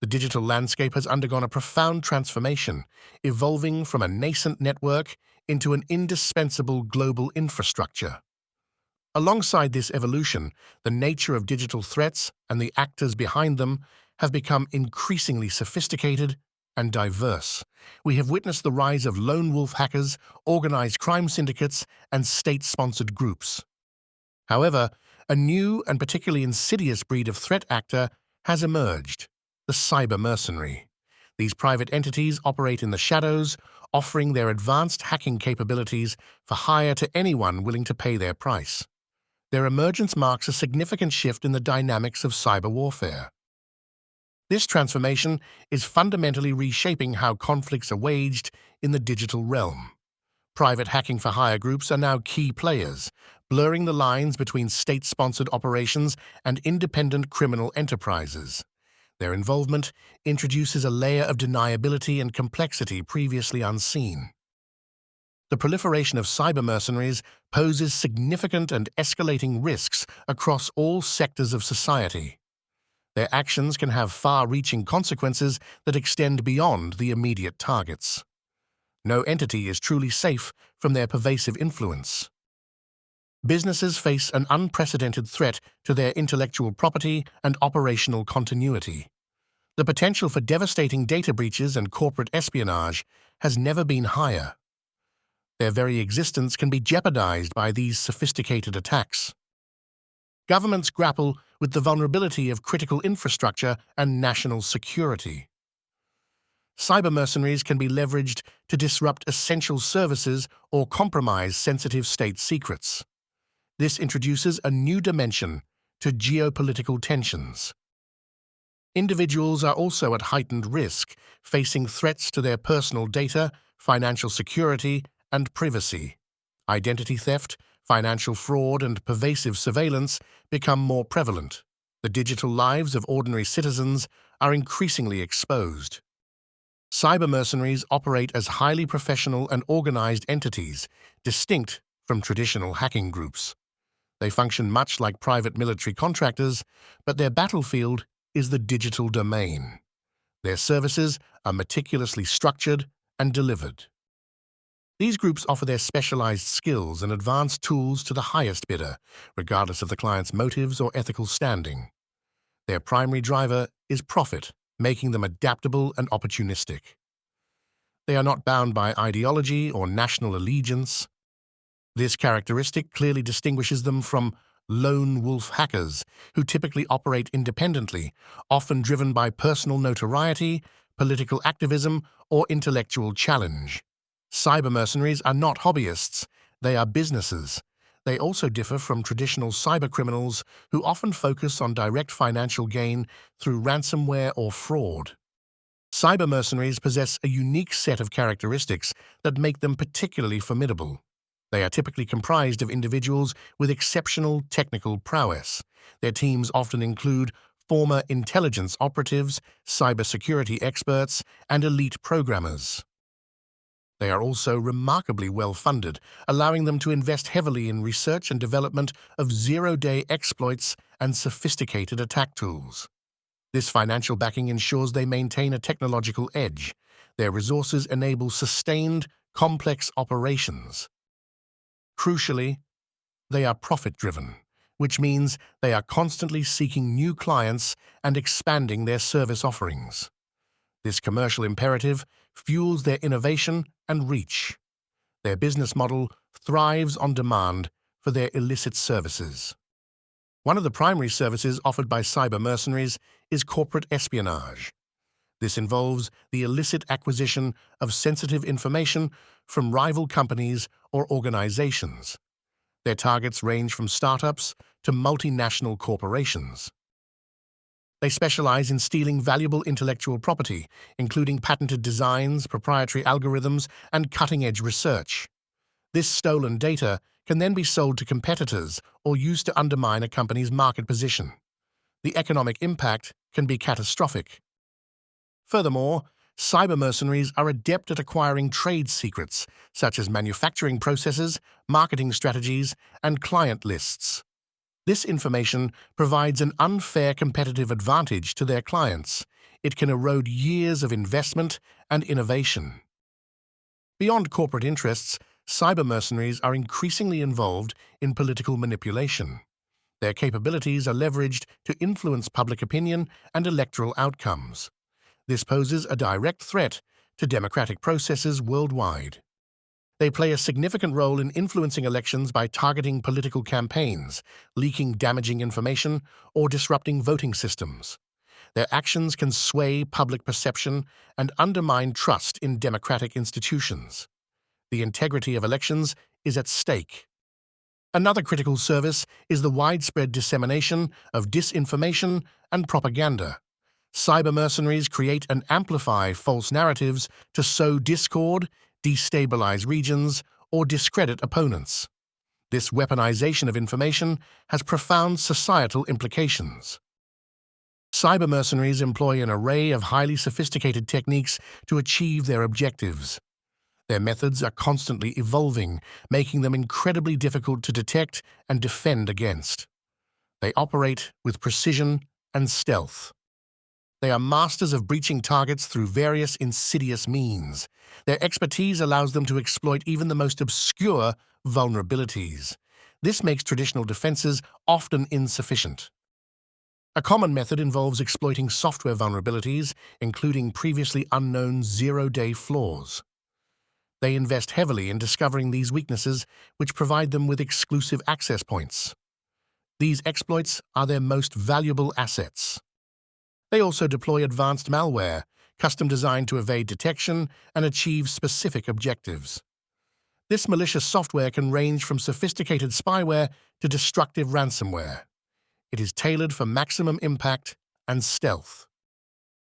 The digital landscape has undergone a profound transformation, evolving from a nascent network into an indispensable global infrastructure. Alongside this evolution, the nature of digital threats and the actors behind them have become increasingly sophisticated and diverse. We have witnessed the rise of lone wolf hackers, organized crime syndicates, and state-sponsored groups. However, a new and particularly insidious breed of threat actor has emerged: the cyber mercenary. These private entities operate in the shadows, offering their advanced hacking capabilities for hire to anyone willing to pay their price. Their emergence marks a significant shift in the dynamics of cyber warfare. This transformation is fundamentally reshaping how conflicts are waged in the digital realm. Private hacking for hire groups are now key players, blurring the lines between state-sponsored operations and independent criminal enterprises. Their involvement introduces a layer of deniability and complexity previously unseen. The proliferation of cyber mercenaries poses significant and escalating risks across all sectors of society. Their actions can have far-reaching consequences that extend beyond the immediate targets. No entity is truly safe from their pervasive influence. Businesses face an unprecedented threat to their intellectual property and operational continuity. The potential for devastating data breaches and corporate espionage has never been higher. Their very existence can be jeopardized by these sophisticated attacks. Governments grapple with the vulnerability of critical infrastructure and national security. Cyber mercenaries can be leveraged to disrupt essential services or compromise sensitive state secrets. This introduces a new dimension to geopolitical tensions. Individuals are also at heightened risk, facing threats to their personal data, financial security, and privacy. Identity theft, financial fraud, and pervasive surveillance become more prevalent. The digital lives of ordinary citizens are increasingly exposed. Cyber mercenaries operate as highly professional and organized entities, distinct from traditional hacking groups. They function much like private military contractors, but their battlefield is the digital domain. Their services are meticulously structured and delivered. These groups offer their specialized skills and advanced tools to the highest bidder, regardless of the client's motives or ethical standing. Their primary driver is profit, making them adaptable and opportunistic. They are not bound by ideology or national allegiance. This characteristic clearly distinguishes them from lone wolf hackers, who typically operate independently, often driven by personal notoriety, political activism, or intellectual challenge. Cyber mercenaries are not hobbyists, they are businesses. They also differ from traditional cybercriminals who often focus on direct financial gain through ransomware or fraud. Cyber mercenaries possess a unique set of characteristics that make them particularly formidable. They are typically comprised of individuals with exceptional technical prowess. Their teams often include former intelligence operatives, cybersecurity experts, and elite programmers. They are also remarkably well-funded, allowing them to invest heavily in research and development of zero-day exploits and sophisticated attack tools. This financial backing ensures they maintain a technological edge. Their resources enable sustained, complex operations. Crucially, they are profit-driven, which means they are constantly seeking new clients and expanding their service offerings. This commercial imperative fuels their innovation and reach. Their business model thrives on demand for their illicit services. One of the primary services offered by cyber mercenaries is corporate espionage. This involves the illicit acquisition of sensitive information from rival companies or organizations. Their targets range from startups to multinational corporations. They specialize in stealing valuable intellectual property, including patented designs, proprietary algorithms, and cutting-edge research. This stolen data can then be sold to competitors or used to undermine a company's market position. The economic impact can be catastrophic. Furthermore, cyber mercenaries are adept at acquiring trade secrets, such as manufacturing processes, marketing strategies, and client lists. This information provides an unfair competitive advantage to their clients, it can erode years of investment and innovation. Beyond corporate interests, cyber mercenaries are increasingly involved in political manipulation. Their capabilities are leveraged to influence public opinion and electoral outcomes. This poses a direct threat to democratic processes worldwide. They play a significant role in influencing elections by targeting political campaigns, leaking damaging information, or disrupting voting systems. Their actions can sway public perception and undermine trust in democratic institutions. The integrity of elections is at stake. Another critical service is the widespread dissemination of disinformation and propaganda. Cyber mercenaries create and amplify false narratives to sow discord, destabilize regions, or discredit opponents. This weaponization of information has profound societal implications. Cyber mercenaries employ an array of highly sophisticated techniques to achieve their objectives. Their methods are constantly evolving, making them incredibly difficult to detect and defend against. They operate with precision and stealth. They are masters of breaching targets through various insidious means. Their expertise allows them to exploit even the most obscure vulnerabilities. This makes traditional defenses often insufficient. A common method involves exploiting software vulnerabilities, including previously unknown zero-day flaws. They invest heavily in discovering these weaknesses, which provide them with exclusive access points. These exploits are their most valuable assets. They also deploy advanced malware, custom-designed to evade detection and achieve specific objectives. This malicious software can range from sophisticated spyware to destructive ransomware. It is tailored for maximum impact and stealth.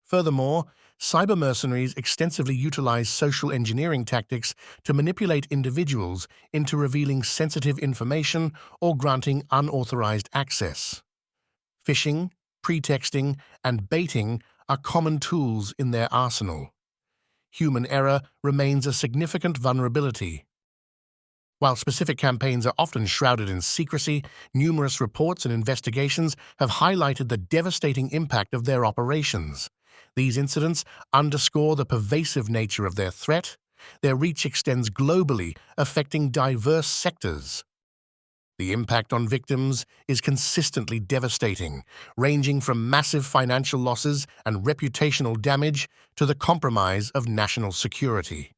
Furthermore, cyber mercenaries extensively utilize social engineering tactics to manipulate individuals into revealing sensitive information or granting unauthorized access. Phishing, pretexting, and baiting are common tools in their arsenal. Human error remains a significant vulnerability. While specific campaigns are often shrouded in secrecy, numerous reports and investigations have highlighted the devastating impact of their operations. These incidents underscore the pervasive nature of their threat. Their reach extends globally, affecting diverse sectors. The impact on victims is consistently devastating, ranging from massive financial losses and reputational damage to the compromise of national security.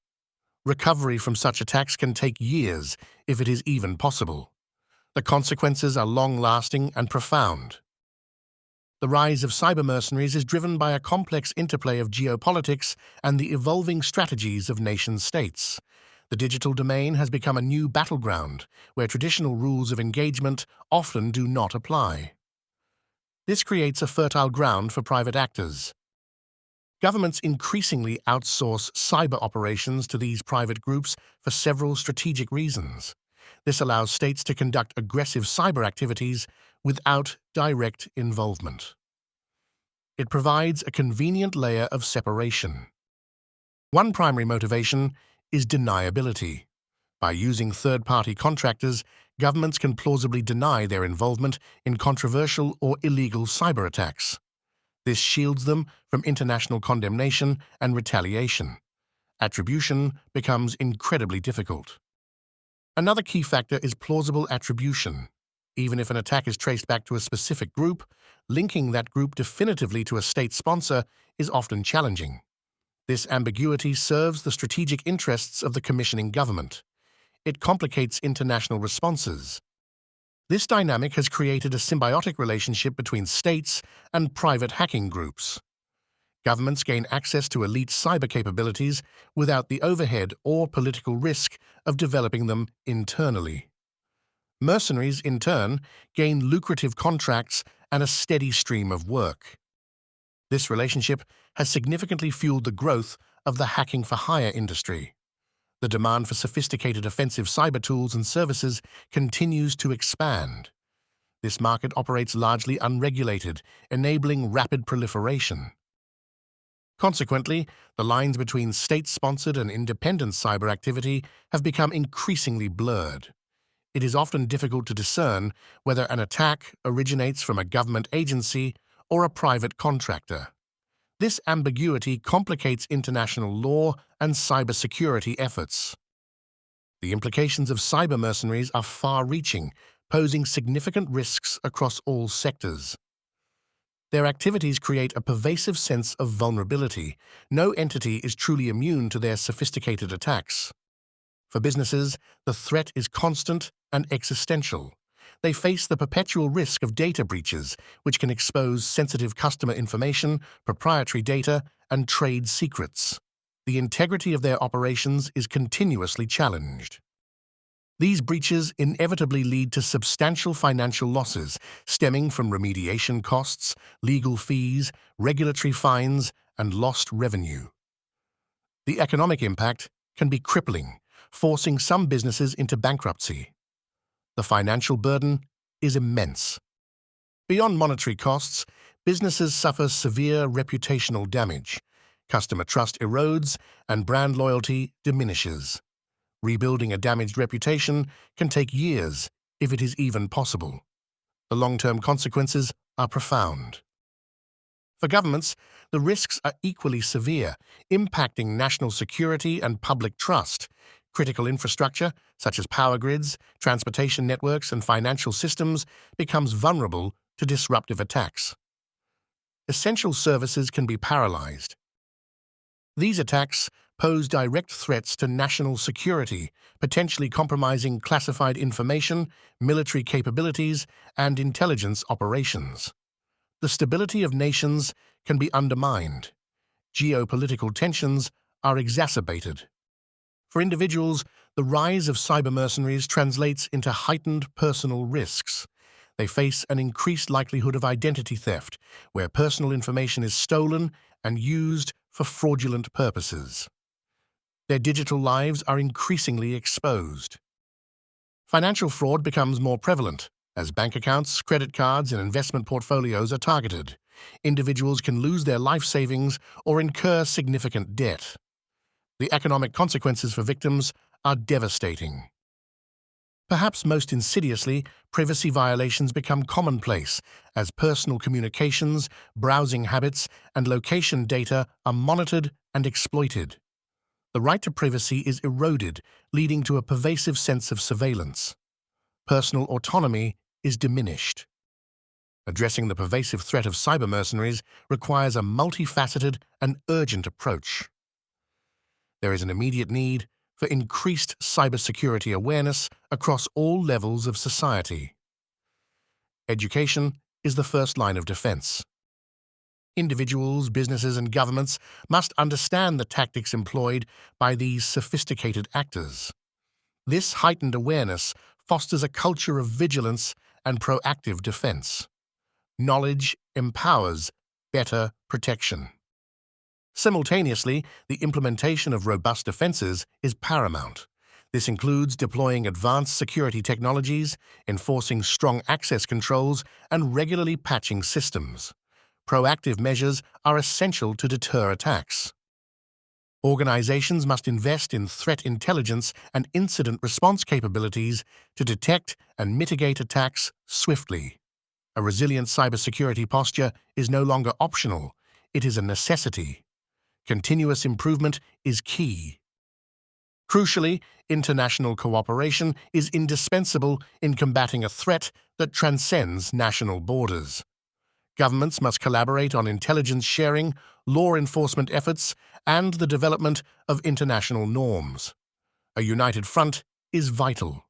Recovery from such attacks can take years, if it is even possible. The consequences are long-lasting and profound. The rise of cyber mercenaries is driven by a complex interplay of geopolitics and the evolving strategies of nation-states. The digital domain has become a new battleground, where traditional rules of engagement often do not apply. This creates a fertile ground for private actors. Governments increasingly outsource cyber operations to these private groups for several strategic reasons. This allows states to conduct aggressive cyber activities without direct involvement. It provides a convenient layer of separation. One primary motivation is deniability. By using third-party contractors, governments can plausibly deny their involvement in controversial or illegal cyber attacks. This shields them from international condemnation and retaliation. Attribution becomes incredibly difficult. Another key factor is plausible attribution. Even if an attack is traced back to a specific group, linking that group definitively to a state sponsor is often challenging. This ambiguity serves the strategic interests of the commissioning government. It complicates international responses. This dynamic has created a symbiotic relationship between states and private hacking groups. Governments gain access to elite cyber capabilities without the overhead or political risk of developing them internally. Mercenaries, in turn, gain lucrative contracts and a steady stream of work. This relationship has significantly fueled the growth of the hacking-for-hire industry. The demand for sophisticated offensive cyber tools and services continues to expand. This market operates largely unregulated, enabling rapid proliferation. Consequently, the lines between state-sponsored and independent cyber activity have become increasingly blurred. It is often difficult to discern whether an attack originates from a government agency or a private contractor. This ambiguity complicates international law and cybersecurity efforts. The implications of cyber mercenaries are far-reaching, posing significant risks across all sectors. Their activities create a pervasive sense of vulnerability. No entity is truly immune to their sophisticated attacks. For businesses, the threat is constant and existential. They face the perpetual risk of data breaches, which can expose sensitive customer information, proprietary data, and trade secrets. The integrity of their operations is continuously challenged. These breaches inevitably lead to substantial financial losses stemming from remediation costs, legal fees, regulatory fines, and lost revenue. The economic impact can be crippling, forcing some businesses into bankruptcy. The financial burden is immense. Beyond monetary costs, businesses suffer severe reputational damage. Customer trust erodes and brand loyalty diminishes. Rebuilding a damaged reputation can take years, if it is even possible. The long-term consequences are profound. For governments, the risks are equally severe, impacting national security and public trust. Critical infrastructure, such as power grids, transportation networks, and financial systems, becomes vulnerable to disruptive attacks. Essential services can be paralyzed. These attacks pose direct threats to national security, potentially compromising classified information, military capabilities, and intelligence operations. The stability of nations can be undermined. Geopolitical tensions are exacerbated. For individuals, the rise of cyber mercenaries translates into heightened personal risks. They face an increased likelihood of identity theft, where personal information is stolen and used for fraudulent purposes. Their digital lives are increasingly exposed. Financial fraud becomes more prevalent, as bank accounts, credit cards, and investment portfolios are targeted. Individuals can lose their life savings or incur significant debt. The economic consequences for victims are devastating. Perhaps most insidiously, privacy violations become commonplace as personal communications, browsing habits, and location data are monitored and exploited. The right to privacy is eroded, leading to a pervasive sense of surveillance. Personal autonomy is diminished. Addressing the pervasive threat of cyber mercenaries requires a multifaceted and urgent approach. There is an immediate need for increased cybersecurity awareness across all levels of society. Education is the first line of defense. Individuals, businesses, and governments must understand the tactics employed by these sophisticated actors. This heightened awareness fosters a culture of vigilance and proactive defense. Knowledge empowers better protection. Simultaneously, the implementation of robust defenses is paramount. This includes deploying advanced security technologies, enforcing strong access controls, and regularly patching systems. Proactive measures are essential to deter attacks. Organizations must invest in threat intelligence and incident response capabilities to detect and mitigate attacks swiftly. A resilient cybersecurity posture is no longer optional, it is a necessity. Continuous improvement is key. Crucially, international cooperation is indispensable in combating a threat that transcends national borders. Governments must collaborate on intelligence sharing, law enforcement efforts, and the development of international norms. A united front is vital.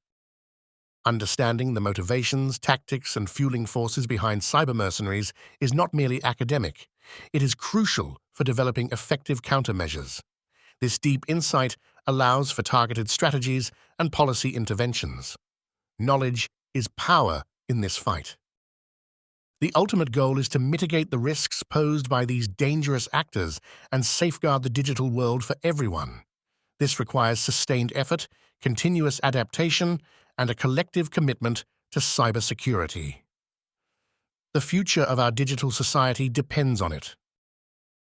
Understanding the motivations, tactics, and fueling forces behind cyber mercenaries is not merely academic. It is crucial for developing effective countermeasures. This deep insight allows for targeted strategies and policy interventions. Knowledge is power in this fight. The ultimate goal is to mitigate the risks posed by these dangerous actors and safeguard the digital world for everyone. This requires sustained effort, continuous adaptation, and a collective commitment to cybersecurity. The future of our digital society depends on it.